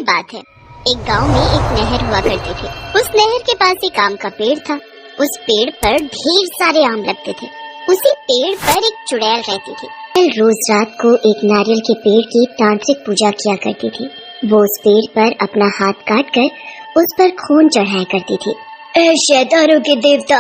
बात है। एक गांव में एक नहर हुआ करती थी। उस नहर के पास एक आम का पेड़ था। उस पेड़ पर ढेर सारे आम लगते थे। उसी पेड़ पर एक चुड़ैल रहती थी। रोज रात को एक नारियल के पेड़ की तांत्रिक पूजा किया करती थी। वो उस पेड़ पर अपना हाथ काट कर उस पर खून चढ़ाया करती थी। ऐ शैतानों के देवता,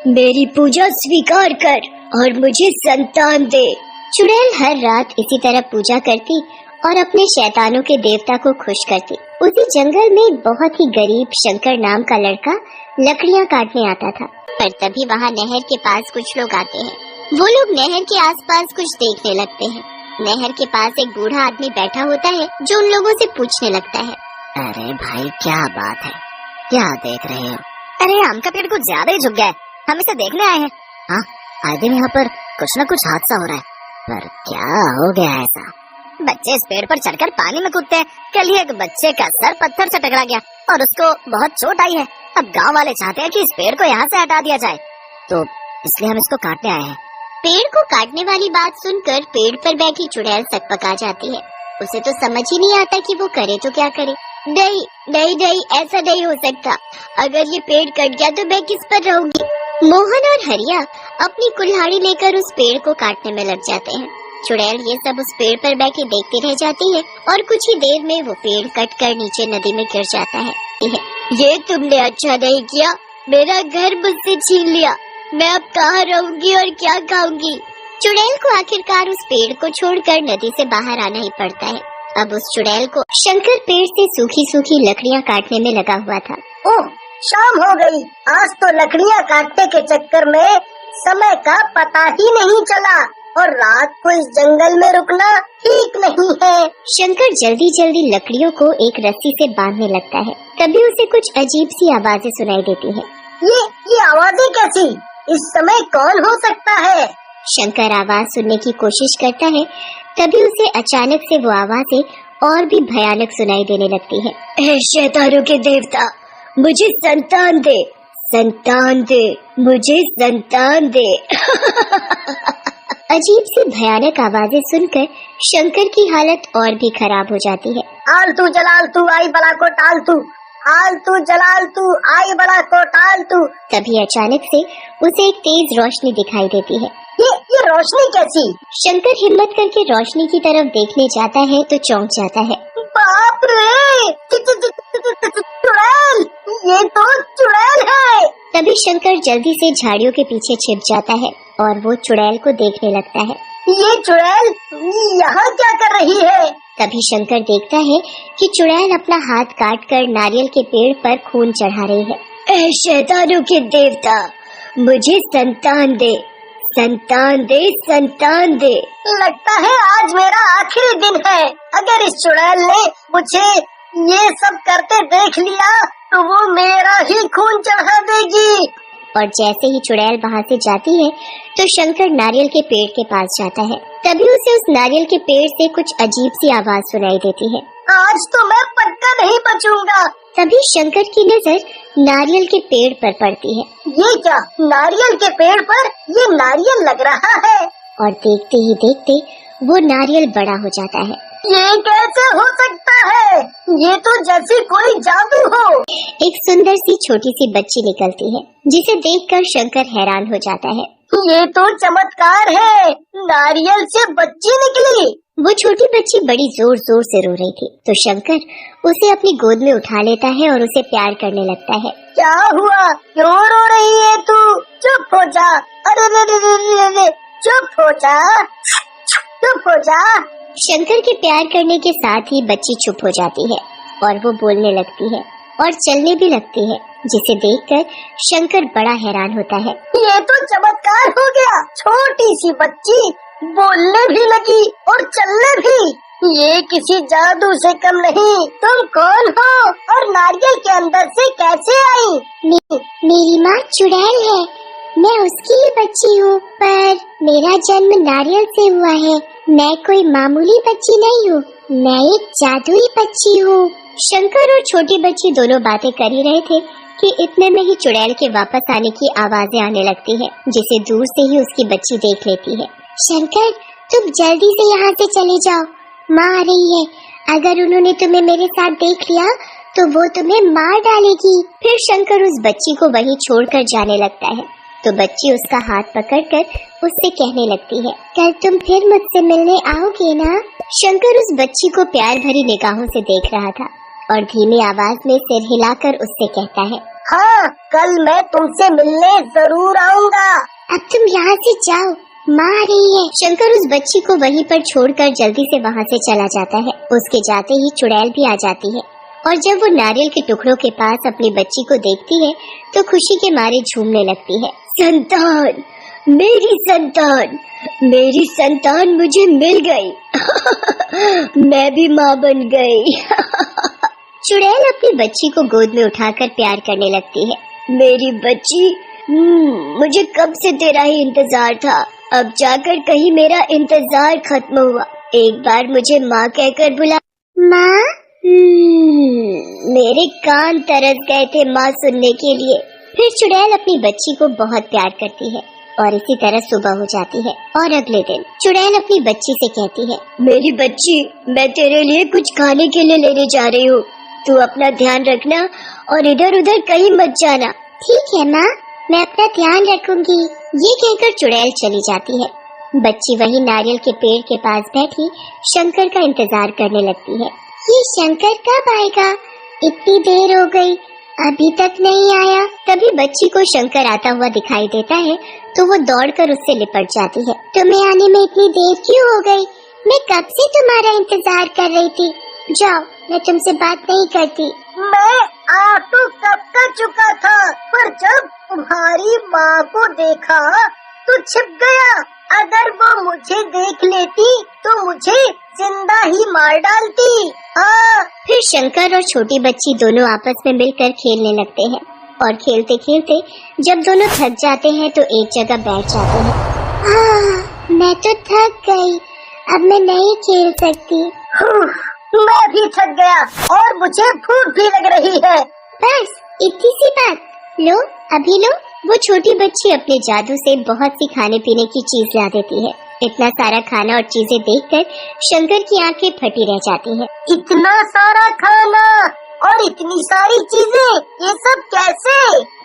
मेरी पूजा स्वीकार कर और मुझे संतान दे। चुड़ैल हर रात इसी तरह पूजा करती और अपने शैतानों के देवता को खुश करती। उसी जंगल में एक बहुत ही गरीब शंकर नाम का लड़का लकड़ियाँ काटने आता था। पर तभी वहाँ नहर के पास कुछ लोग आते हैं। वो लोग नहर के आसपास कुछ देखने लगते हैं। नहर के पास एक बूढ़ा आदमी बैठा होता है जो उन लोगों से पूछने लगता है, अरे भाई क्या बात है, क्या देख रहे हो? अरे आम का पेड़ कुछ ज्यादा ही झुक गया है, हम इसे देखने आए हैं। हाँ, आए दिन यहाँ पर कुछ न कुछ हादसा हो रहा है, पर क्या हो गया ऐसा? बच्चे इस पेड़ पर चढ़कर पानी में कूदते हैं। कल ही एक बच्चे का सर पत्थर से टकरा गया और उसको बहुत चोट आई है। अब गांव वाले चाहते हैं कि इस पेड़ को यहाँ से हटा दिया जाए, तो इसलिए हम इसको काटने आए हैं। पेड़ को काटने वाली बात सुनकर पेड़ पर बैठी चुड़ैल सकपका जाती है। उसे तो समझ ही नहीं आता कि वो करे तो क्या करे। नहीं नहीं नहीं, ऐसा नहीं हो सकता। अगर ये पेड़ कट गया तो मैं किस पर रहूंगी। मोहन और हरिया अपनी कुल्हाड़ी लेकर उस पेड़ को काटने में लग जाते हैं। चुड़ैल ये सब उस पेड़ पर बैठी देखती रह जाती है और कुछ ही देर में वो पेड़ कट कर नीचे नदी में गिर जाता है। ये तुमने अच्छा नहीं किया, मेरा घर मुझसे छीन लिया। मैं अब कहाँ रहूंगी और क्या खाऊंगी। चुड़ैल को आखिरकार उस पेड़ को छोड़कर नदी से बाहर आना ही पड़ता है। अब उस चुड़ैल को शंकर पेड़ से सूखी सूखी लकड़ियाँ काटने में लगा हुआ था। ओह, शाम हो गई। आज तो लकड़ियाँ काटने के चक्कर में समय का पता ही नहीं चला और रात को इस जंगल में रुकना ठीक नहीं है। शंकर जल्दी जल्दी लकड़ियों को एक रस्सी से बांधने लगता है। तभी उसे कुछ अजीब सी आवाजें सुनाई देती हैं। ये आवाजें कैसी? इस समय कौन हो सकता है? शंकर आवाज सुनने की कोशिश करता है। तभी उसे अचानक से वो आवाजें और भी भयानक सुनाई देने लगती है। ऐ शैतानों के देवता, मुझे संतान दे, संतान दे, मुझे संतान दे। अजीब सी भयानक आवाजें सुनकर शंकर की हालत और भी खराब हो जाती है। आलतू जलालतू आई बला को टालतू, आलतू जलालतू आई बला को टालतू। तभी अचानक से उसे एक तेज रोशनी दिखाई देती है। ये रोशनी कैसी? शंकर हिम्मत करके रोशनी की तरफ देखने जाता है तो चौंक जाता है। बाप रे, चुड़ैल! ये तो चुड़ैल है। तभी शंकर जल्दी से झाड़ियों के पीछे छिप जाता है और वो चुड़ैल को देखने लगता है। ये चुड़ैल यहाँ क्या कर रही है? तभी शंकर देखता है कि चुड़ैल अपना हाथ काट कर नारियल के पेड़ पर खून चढ़ा रही है। ऐ शैतानों के देवता, मुझे संतान दे, संतान दे, संतान दे। लगता है आज मेरा आखिरी दिन है। अगर इस चुड़ैल ने मुझे ये सब करते देख लिया तो वो मेरा ही खून चढ़ा देगी। और जैसे ही चुड़ैल वहाँ से जाती है तो शंकर नारियल के पेड़ के पास जाता है। तभी उसे उस नारियल के पेड़ से कुछ अजीब सी आवाज सुनाई देती है। आज तो मैं पक्का नहीं बचूंगा। तभी शंकर की नजर नारियल के पेड़ पर पड़ती है। ये क्या, नारियल के पेड़ पर ये नारियल लग रहा है? और देखते ही देखते वो नारियल बड़ा हो जाता है। ये कैसे हो सकता है? ये तो जैसे कोई जादू हो। एक सुंदर सी छोटी सी बच्ची निकलती है जिसे देखकर शंकर हैरान हो जाता है। ये तो चमत्कार है, नारियल से बच्ची निकली। वो छोटी बच्ची बड़ी जोर जोर से रो रही थी तो शंकर उसे अपनी गोद में उठा लेता है और उसे प्यार करने लगता है। क्या हुआ, क्यों रो रही है तू? चुप हो जा। अरे रे रे रे रे, चुप हो जा, चुप हो जा। शंकर के प्यार करने के साथ ही बच्ची चुप हो जाती है और वो बोलने लगती है और चलने भी लगती है, जिसे देखकर शंकर बड़ा हैरान होता है। ये तो चमत्कार हो गया, छोटी सी बच्ची बोलने भी लगी और चलने भी। ये किसी जादू से कम नहीं। तुम कौन हो और नारियल के अंदर से कैसे आई? मेरी माँ चुड़ैल है, मैं उसकी ही बच्ची हूँ, पर मेरा जन्म नारियल से हुआ है। मैं कोई मामूली बच्ची नहीं हूँ, मैं एक जादुई बच्ची हूँ। शंकर और छोटी बच्ची दोनों बातें कर ही रहे थे कि इतने में ही चुड़ैल के वापस आने की आवाजें आने लगती है, जिसे दूर से ही उसकी बच्ची देख लेती है। शंकर, तुम जल्दी से यहाँ से चले जाओ, माँ आ रही है। अगर उन्होंने तुम्हें मेरे साथ देख लिया तो वो तुम्हें मार डालेगी। फिर शंकर उस बच्ची को वहीं छोड़कर जाने लगता है तो बच्ची उसका हाथ पकड़कर उससे कहने लगती है, कल तुम फिर मुझसे मिलने आओगे ना? शंकर उस बच्ची को प्यार भरी निगाहों से देख रहा था और धीमी आवाज में सिर हिलाकर उससे कहता है, हाँ, कल मैं तुमसे मिलने जरूर आऊंगा। अब तुम यहाँ से जाओ, माँ आ रही है। शंकर उस बच्ची को वहीं पर छोड़कर जल्दी से वहाँ से चला जाता है। उसके जाते ही चुड़ैल भी आ जाती है और जब वो नारियल के टुकड़ों के पास अपनी बच्ची को देखती है तो खुशी के मारे झूमने लगती है। संतान, मेरी संतान, मेरी संतान मुझे मिल गई। मैं भी माँ बन गई। चुड़ैल अपनी बच्ची को गोद में उठाकर प्यार करने लगती है। मेरी बच्ची, मुझे कब से तेरा ही इंतजार था। अब जाकर कहीं मेरा इंतजार खत्म हुआ। एक बार मुझे माँ कहकर बुला। माँ? मेरे कान तरस गए थे माँ सुनने के लिए। फिर चुड़ैल अपनी बच्ची को बहुत प्यार करती है और इसी तरह सुबह हो जाती है और अगले दिन चुड़ैल अपनी बच्ची से कहती है, मेरी बच्ची, मैं तेरे लिए कुछ खाने के लिए लेने जा रही हूँ। तू अपना ध्यान रखना और इधर उधर कहीं मत जाना। ठीक है माँ, मैं अपना ध्यान रखूंगी। ये कहकर चुड़ैल चली जाती है। बच्ची वही नारियल के पेड़ के पास बैठी शंकर का इंतजार करने लगती है। ये शंकर कब आएगा? इतनी देर हो गई, अभी तक नहीं आया। तभी बच्ची को शंकर आता हुआ दिखाई देता है तो वो दौड़कर उससे लिपट जाती है। तुम्हें आने में इतनी देर क्यों हो गई? मैं कब से तुम्हारा इंतजार कर रही थी। जाओ, मैं तुमसे बात नहीं करती। मैं आ तो कब का चुका था, पर जब तुम्हारी माँ को देखा तो छिप गया। अगर वो मुझे देख लेती तो मुझे जिंदा ही मार डालती। हाँ। फिर शंकर और छोटी बच्ची दोनों आपस में मिलकर खेलने लगते हैं और खेलते खेलते जब दोनों थक जाते हैं तो एक जगह बैठ जाते हैं। मैं तो थक गई, अब मैं नहीं खेल सकती। मैं भी थक गया और मुझे भूख भी लग रही है। बस इतनी सी बात, लो अभी लो। वो छोटी बच्ची अपने जादू से बहुत सी खाने पीने की चीज ला देती है। इतना सारा खाना और चीजें देखकर शंकर की आंखें फटी रह जाती हैं। इतना सारा खाना और इतनी सारी चीजें, ये सब कैसे?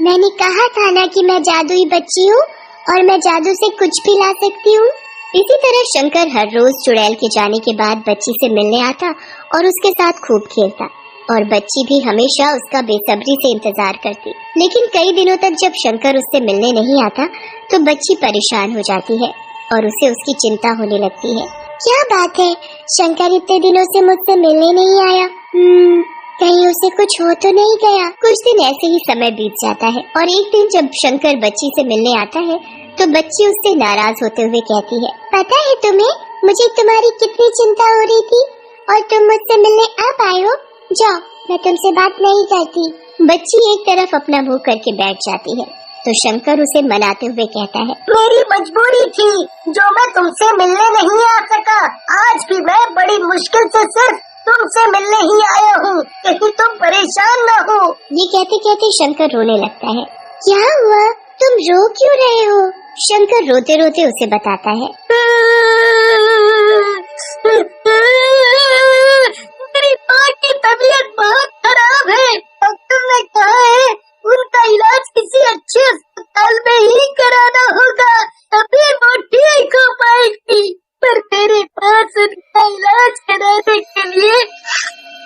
मैंने कहा था ना कि मैं जादुई बच्ची हूँ और मैं जादू से कुछ भी ला सकती हूँ। इसी तरह शंकर हर रोज चुड़ैल के जाने के बाद बच्ची से मिलने आता और उसके साथ खूब खेलता और बच्ची भी हमेशा उसका बेसब्री से इंतजार करती। लेकिन कई दिनों तक जब शंकर उससे मिलने नहीं आता तो बच्ची परेशान हो जाती है और उसे उसकी चिंता होने लगती है। क्या बात है, शंकर इतने दिनों से मुझसे मिलने नहीं आया? कहीं उसे कुछ हो तो नहीं गया? कुछ दिन ऐसे ही समय बीत जाता है और एक दिन जब शंकर बच्ची से मिलने आता है तो बच्ची उससे नाराज होते हुए कहती है, पता है तुम्हें, मुझे तुम्हारी कितनी चिंता हो रही थी और तुम मुझसे मिलने अब आए हो। जाओ, मैं तुमसे बात नहीं करती। बच्ची एक तरफ अपना मुंह करके बैठ जाती है तो शंकर उसे मनाते हुए कहता है, मेरी मजबूरी थी जो मैं तुमसे मिलने नहीं आ सका। आज भी मैं बड़ी मुश्किल से सिर्फ तुमसे मिलने ही आया हूँ, कहीं तुम परेशान न हो। ये कहते कहते शंकर रोने लगता है। क्या हुआ, तुम रो क्यों रहे हो? शंकर रोते रोते उसे बताता है, मेरी माँ की तबीयत बहुत खराब है। डॉक्टर ने कहा है उनका इलाज किसी अच्छे अस्पताल में ही कराना होगा, तभी वो ठीक हो पाएगी। पर मेरे पास उनका इलाज कराने के लिए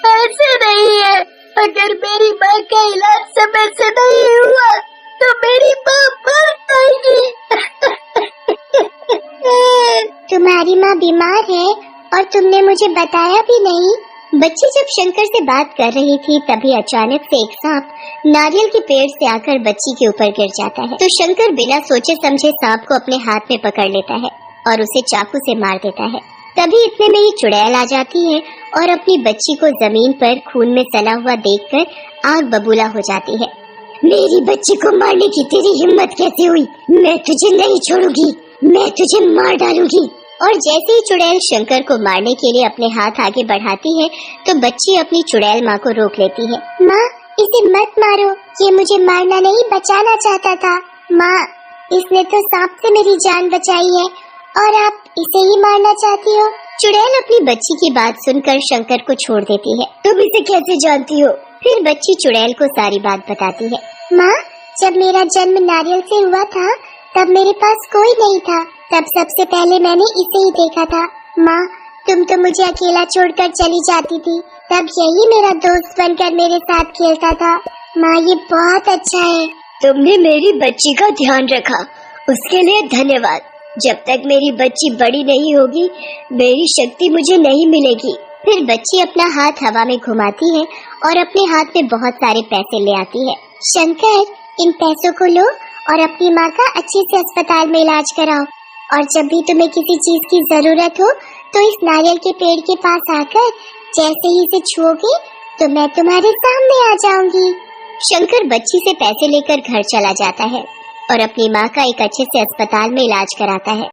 पैसे नहीं है। अगर मेरी माँ का इलाज समय से नहीं हुआ तो मेरी माँ मर जाएगी। तुम्हारी माँ बीमार है और तुमने मुझे बताया भी नहीं। बच्ची जब शंकर से बात कर रही थी तभी अचानक से एक सांप नारियल के पेड़ से आकर बच्ची के ऊपर गिर जाता है तो शंकर बिना सोचे समझे सांप को अपने हाथ में पकड़ लेता है और उसे चाकू से मार देता है। तभी इतने में ही चुड़ैल आ जाती है और अपनी बच्ची को जमीन पर खून में सना हुआ देखकर आग बबूला हो जाती है। मेरी बच्ची को मारने की तेरी हिम्मत कैसे हुई? मैं तुझे नहीं छोड़ूंगी, मैं तुझे मार डालूंगी। और जैसे ही चुड़ैल शंकर को मारने के लिए अपने हाथ आगे बढ़ाती है तो बच्ची अपनी चुड़ैल माँ को रोक लेती है। माँ, इसे मत मारो, ये मुझे मारना नहीं बचाना चाहता था। माँ, इसने तो सांप से मेरी जान बचाई है और आप इसे ही मारना चाहती हो? चुड़ैल अपनी बच्ची की बात सुनकर शंकर को छोड़ देती है। तुम इसे कैसे जानती हो? फिर बच्ची चुड़ैल को सारी बात बताती है। माँ, जब मेरा जन्म नारियल से हुआ था तब मेरे पास कोई नहीं था। तब सबसे पहले मैंने इसे ही देखा था। माँ, तुम तो मुझे अकेला छोड़कर चली जाती थी, तब यही मेरा दोस्त बनकर मेरे साथ खेलता था। माँ, ये बहुत अच्छा है। तुमने मेरी बच्ची का ध्यान रखा, उसके लिए धन्यवाद। जब तक मेरी बच्ची बड़ी नहीं होगी, मेरी शक्ति मुझे नहीं मिलेगी। फिर बच्ची अपना हाथ हवा में घुमाती है और अपने हाथ में बहुत सारे पैसे ले आती है। शंकर, इन पैसों को लो और अपनी माँ का अच्छे से अस्पताल में इलाज कराओ। और जब भी तुम्हें किसी चीज की जरूरत हो तो इस नारियल के पेड़ के पास आकर जैसे ही इसे छुओगे तो मैं तुम्हारे सामने आ जाऊंगी। शंकर बच्ची से पैसे लेकर घर चला जाता है और अपनी माँ का एक अच्छे से अस्पताल में इलाज कराता है।